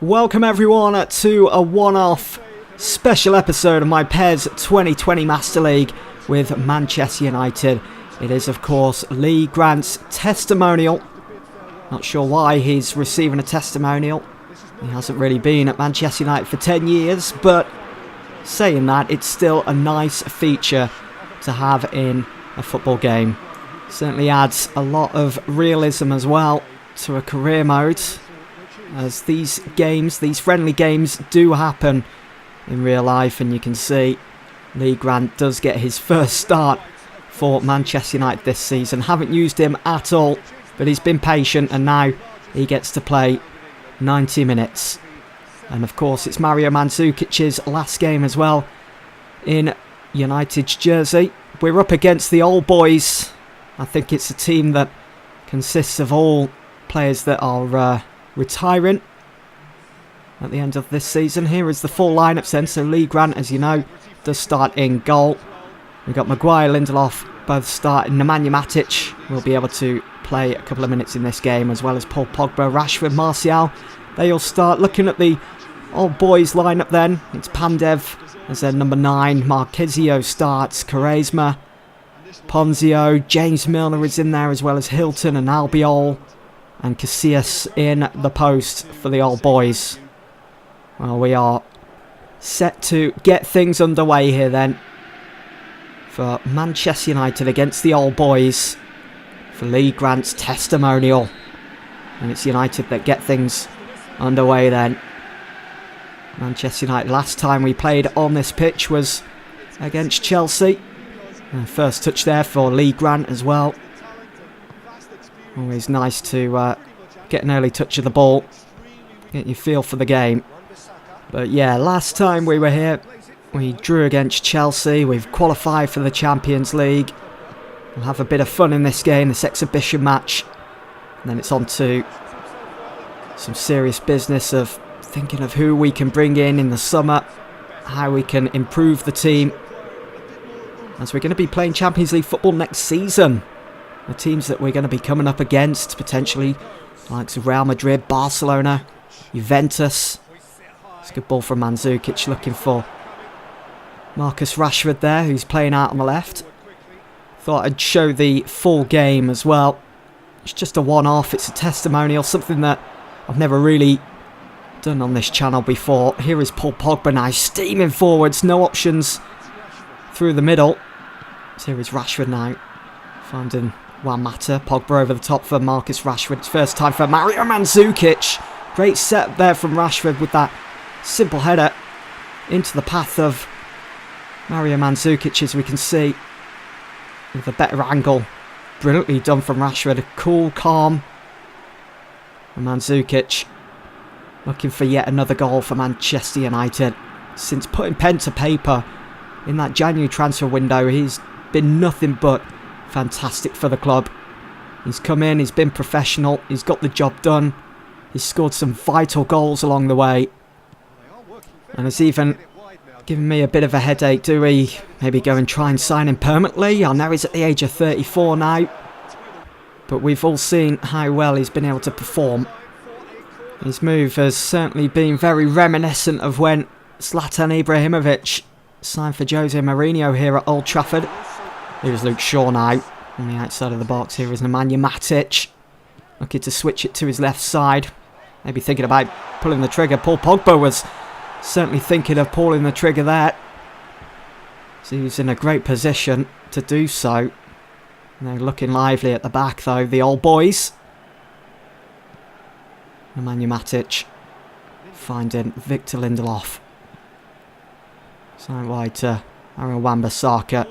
Welcome everyone to a one-off special episode of my PES 2020 Master League with Manchester United. It is of course Lee Grant's testimonial. Not sure why he's receiving a testimonial. He hasn't really been at Manchester United for 10 years, but saying that, it's still a nice feature to have in a football game. Certainly adds a lot of realism as well to a career mode, as these games, these friendly games do happen in real life, and you can see Lee Grant does get his first start for Manchester United this season. Haven't used him at all, but he's been patient and now he gets to play 90 minutes. And of course it's Mario Mandzukic's last game as well in United's jersey. We're up against the old boys. I think it's a team that consists of all players that are retiring at the end of this season. Here is the full lineup then. So Lee Grant, as you know, does start in goal. We've got Maguire, Lindelof both starting. Nemanja Matic will be able to play a couple of minutes in this game, as well as Paul Pogba, Rashford, Martial. They all start. Looking at the old boys lineup then, it's Pandev as their number 9. Marquezio starts. Quaresma, Ponzio, James Milner is in there, as well as Hilton and Albiol, and Casillas in the post for the old boys. Well, we are set to get things underway here then for Manchester United against the old boys for Lee Grant's testimonial. And it's United that get things underway then. Manchester United, last time we played on this pitch was against Chelsea. First touch there for Lee Grant as well. Always nice to get an early touch of the ball, get your feel for the game. But yeah, last time we were here, we drew against Chelsea. We've qualified for the Champions League. We'll have a bit of fun in this game, this exhibition match. And then it's on to some serious business of thinking of who we can bring in the summer, how we can improve the team, as we're going to be playing Champions League football next season. The teams that we're going to be coming up against, potentially, like Real Madrid, Barcelona, Juventus. It's a good ball from Mandzukic, looking for Marcus Rashford there, who's playing out on the left. Thought I'd show the full game as well. It's just a one-off, it's a testimonial, something that I've never really done on this channel before. Here is Paul Pogba now, steaming forwards, no options through the middle. So here is Rashford now, finding Juan Mata. Pogba over the top for Marcus Rashford. It's first time for Mario Mandzukic. Great set there from Rashford with that simple header into the path of Mario Mandzukic, as we can see, with a better angle. Brilliantly done from Rashford. Cool, calm. And Mandzukic looking for yet another goal for Manchester United. Since putting pen to paper in that January transfer window, he's been nothing but fantastic for the club. He's come in, he's been professional, he's got the job done. He's scored some vital goals along the way. And it's even given me a bit of a headache. Do we maybe go and try and sign him permanently? I know he's at the age of 34 now, but we've all seen how well he's been able to perform. His move has certainly been very reminiscent of when Zlatan Ibrahimovic signed for Jose Mourinho here at Old Trafford. Here's Luke Shaw now on the outside of the box. Here is Nemanja Matic, looking to switch it to his left side. Maybe thinking about pulling the trigger. Paul Pogba was certainly thinking of pulling the trigger there. So he's in a great position to do so. And they're looking lively at the back though, the old boys. Nemanja Matic finding Victor Lindelof. Side wide to Aaron Wan-Bissaka.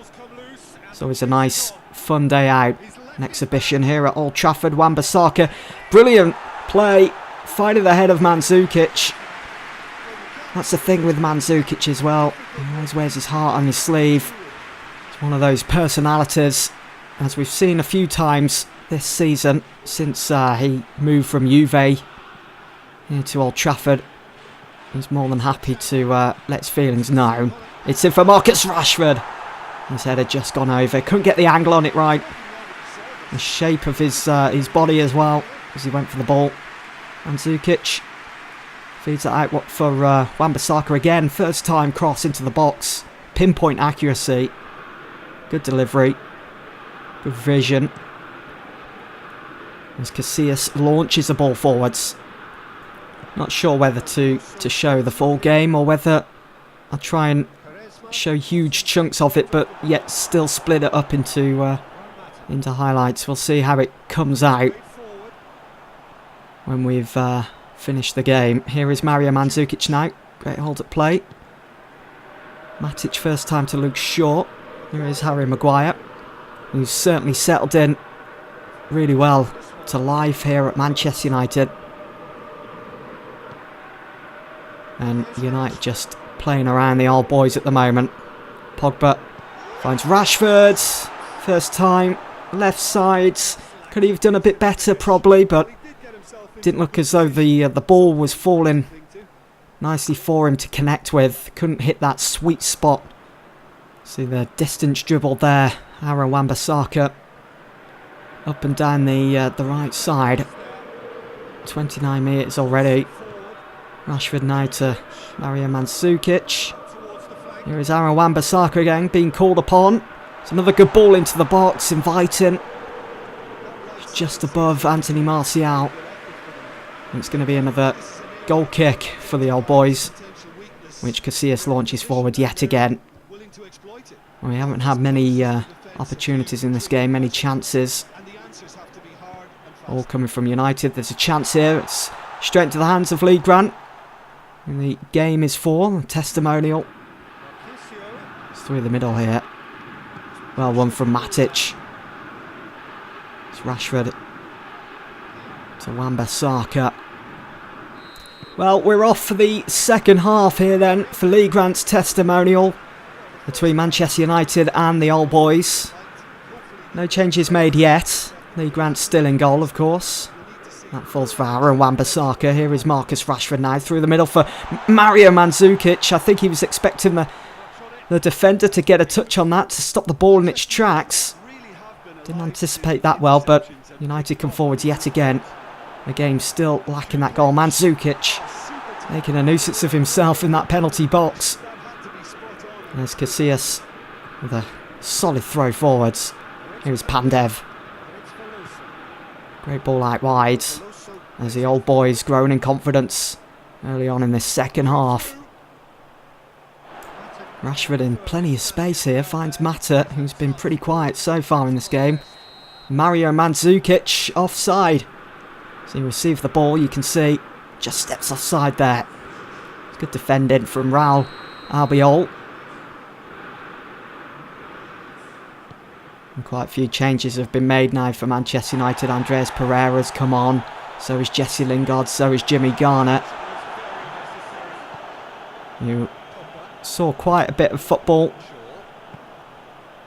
It's always a nice fun day out. An exhibition here at Old Trafford. Wan-Bissaka, brilliant play, finding the head of Mandzukic. That's the thing with Mandzukic as well. He always wears his heart on his sleeve. It's one of those personalities, as we've seen a few times this season since he moved from Juve here to Old Trafford. He's more than happy to let his feelings known. It's in for Marcus Rashford. His head had just gone over. Couldn't get the angle on it right. The shape of his body as well, as he went for the ball. Mandzukic Feeds it out for Wan-Bissaka again. First time cross into the box. Pinpoint accuracy. Good delivery. Good vision. As Casillas launches the ball forwards. Not sure whether to show the full game or whether I'll try and show huge chunks of it, but yet still split it up into highlights. We'll see how it comes out when we've finished the game. Here is Mario Mandzukic now. Great hold at play. Matic first time to Luke Shaw. Here is Harry Maguire, who's certainly settled in really well to life here at Manchester United. And United just playing around the old boys at the moment. Pogba finds Rashford. First time, left sides. Could have done a bit better probably, but didn't look as though the ball was falling nicely for him to connect with. Couldn't hit that sweet spot. See the distance dribble there. Aaron Wan-Bissaka up and down the right side. 29 metres already. Rashford now to Mario Mandzukic. Here is Aaron Wan-Bissaka again, being called upon. It's another good ball into the box, inviting. Just above Anthony Martial. And it's going to be another goal kick for the old boys, which Casillas launches forward yet again. We haven't had many opportunities in this game, many chances. All coming from United. There's a chance here. It's straight into the hands of Lee Grant. And the game is for testimonial. It's through the middle here. Well, one from Matic. It's Rashford to Wan-Bissaka. Well, we're off for the second half here then for Lee Grant's testimonial between Manchester United and the old boys. No changes made yet. Lee Grant still in goal, of course. That falls for Aaron Wan-Bissaka. Here is Marcus Rashford now through the middle for Mario Mandzukic. I think he was expecting the defender to get a touch on that to stop the ball in its tracks. Didn't anticipate that well, but United come forward yet again. The game's still lacking that goal. Mandzukic making a nuisance of himself in that penalty box. There's Casillas with a solid throw forwards. Here's Pandev. Great ball out wide as the old boys growing in confidence early on in this second half. Rashford in plenty of space here, finds Mata, who's been pretty quiet so far in this game. Mario Mandzukic offside. So he received the ball, you can see, just steps offside there. Good defending from Raul Albiol. And quite a few changes have been made now for Manchester United. Andreas Pereira's come on. So is Jesse Lingard. So is Jimmy Garner. You saw quite a bit of football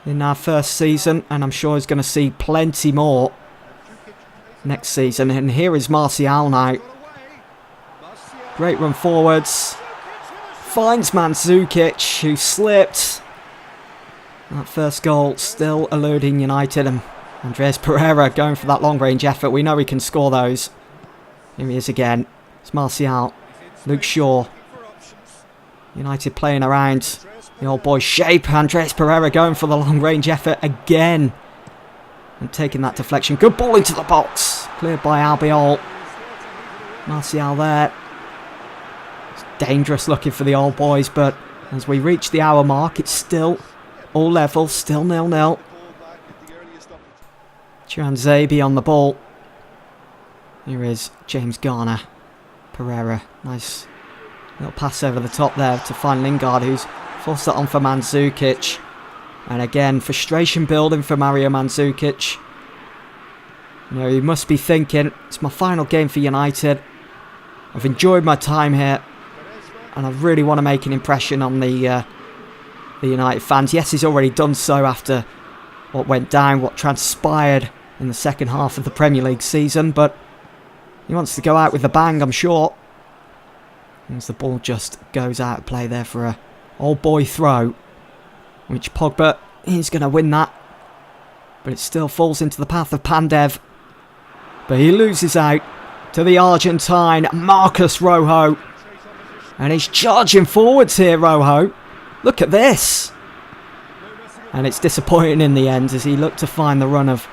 in our first season. And I'm sure he's going to see plenty more next season. And here is Martial now. Great run forwards. Finds Mandzukic, who slipped. That first goal still eluding United, and Andreas Pereira going for that long-range effort. We know he can score those. Here he is again. It's Martial. Luke Shaw. United playing around the old boy's shape. Andreas Pereira going for the long-range effort again. And taking that deflection. Good ball into the box. Cleared by Albiol. Martial there. It's dangerous looking for the old boys, but as we reach the hour mark, it's still all level, still 0-0. Chuanzebe on the ball. Here is James Garner. Pereira. Nice little pass over the top there to find Lingard, who's forced it on for Mandzukic. And again, frustration building for Mario Mandzukic. You know, he must be thinking, it's my final game for United. I've enjoyed my time here. And I really want to make an impression on the United fans. Yes, he's already done so after what went down, what transpired in the second half of the Premier League season, but he wants to go out with a bang, I'm sure. As the ball just goes out of play there for a old boy throw, which Pogba is going to win that, but it still falls into the path of Pandev. But he loses out to the Argentine Marcus Rojo. And he's charging forwards here, Rojo. Look at this. And it's disappointing in the end as he looked to find the run of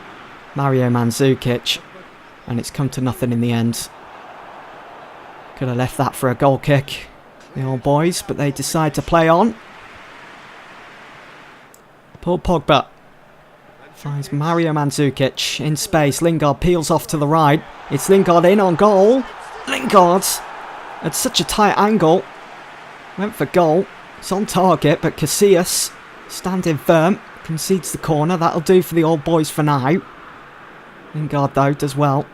Mario Mandzukic. And it's come to nothing in the end. Could have left that for a goal kick, the old boys, but they decide to play on. Paul Pogba finds Mario Mandzukic in space. Lingard peels off to the right. It's Lingard in on goal. Lingard at such a tight angle. Went for goal. It's on target, but Casillas standing firm. Concedes the corner. That'll do for the old boys for now. Lingard, though, does well.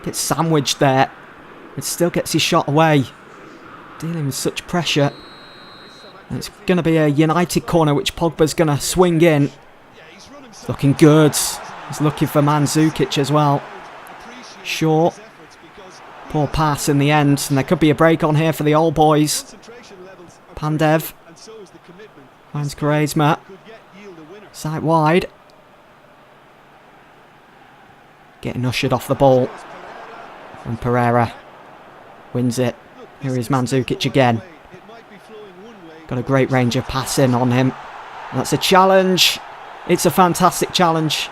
Gets sandwiched there. It still gets his shot away. Dealing with such pressure. And it's going to be a United corner, which Pogba's going to swing in. It's looking good. He's looking for Mandzukic as well. Shaw. Poor pass in the end. And there could be a break on here for the old boys. Pandev. Finds Quaresma. Side wide. Getting ushered off the ball. And Pereira wins it. Here is Mandzukic again. Got a great range of passing on him. That's a challenge. It's a fantastic challenge.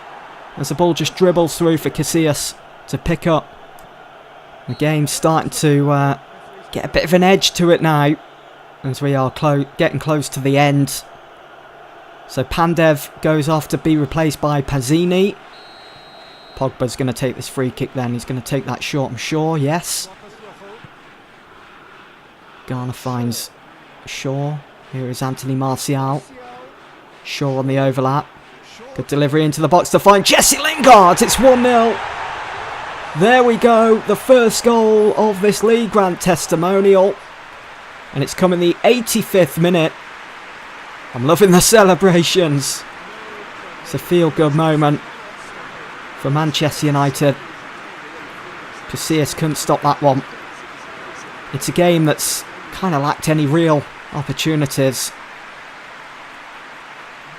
As the ball just dribbles through for Casillas to pick up. The game's starting to get a bit of an edge to it now. As we are getting close to the end. So Pandev goes off to be replaced by Pazzini. Pogba's going to take this free kick then. He's going to take that short, I'm sure. Yes. Garner finds Shaw. Here is Anthony Martial. Shaw on the overlap. Good delivery into the box to find Jesse Lingard. It's 1-0. There we go. The first goal of this League Grant testimonial. And it's come in the 85th minute. I'm loving the celebrations. It's a feel-good moment for Manchester United. Casillas couldn't stop that one. It's a game that's kind of lacked any real opportunities.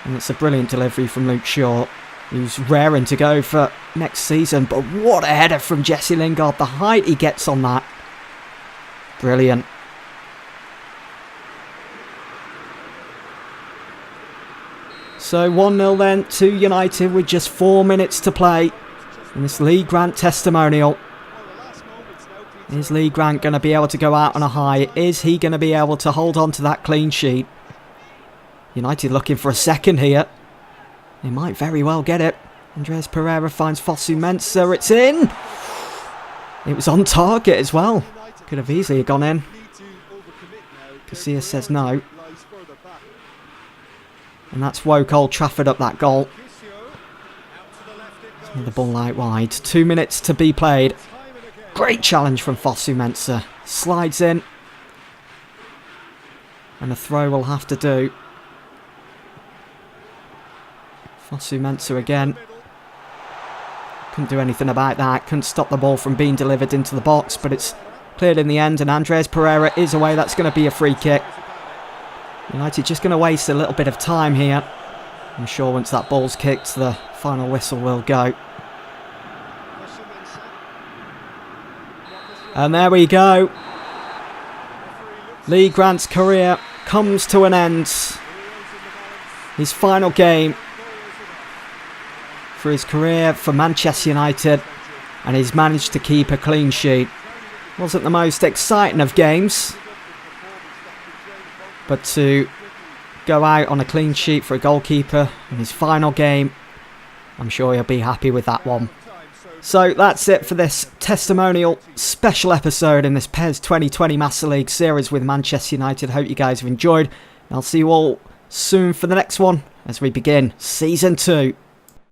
And it's a brilliant delivery from Luke Shaw, who's raring to go for next season. But what a header from Jesse Lingard. The height he gets on that. Brilliant. So 1-0 then to United with just 4 minutes to play in this League Grant testimonial. Is Lee Grant going to be able to go out on a high? Is he going to be able to hold on to that clean sheet? United looking for a second here. They might very well get it. Andreas Pereira finds Fosu Mensah. It's in! It was on target as well. Could have easily gone in. Casillas says no. And that's woke Old Trafford up that goal. The ball out wide. 2 minutes to be played. Great challenge from Fosu Mensah. Slides in. And a throw will have to do. Fosu Mensah again. Couldn't do anything about that. Couldn't stop the ball from being delivered into the box. But it's cleared in the end. And Andreas Pereira is away. That's going to be a free kick. United just going to waste a little bit of time here. I'm sure once that ball's kicked, the final whistle will go. And there we go. Lee Grant's career comes to an end. His final game for his career for Manchester United. And he's managed to keep a clean sheet. Wasn't the most exciting of games. But to go out on a clean sheet for a goalkeeper in his final game, I'm sure he'll be happy with that one. So that's it for this testimonial special episode in this PES 2020 Master League series with Manchester United. Hope you guys have enjoyed. I'll see you all soon for the next one as we begin Season 2.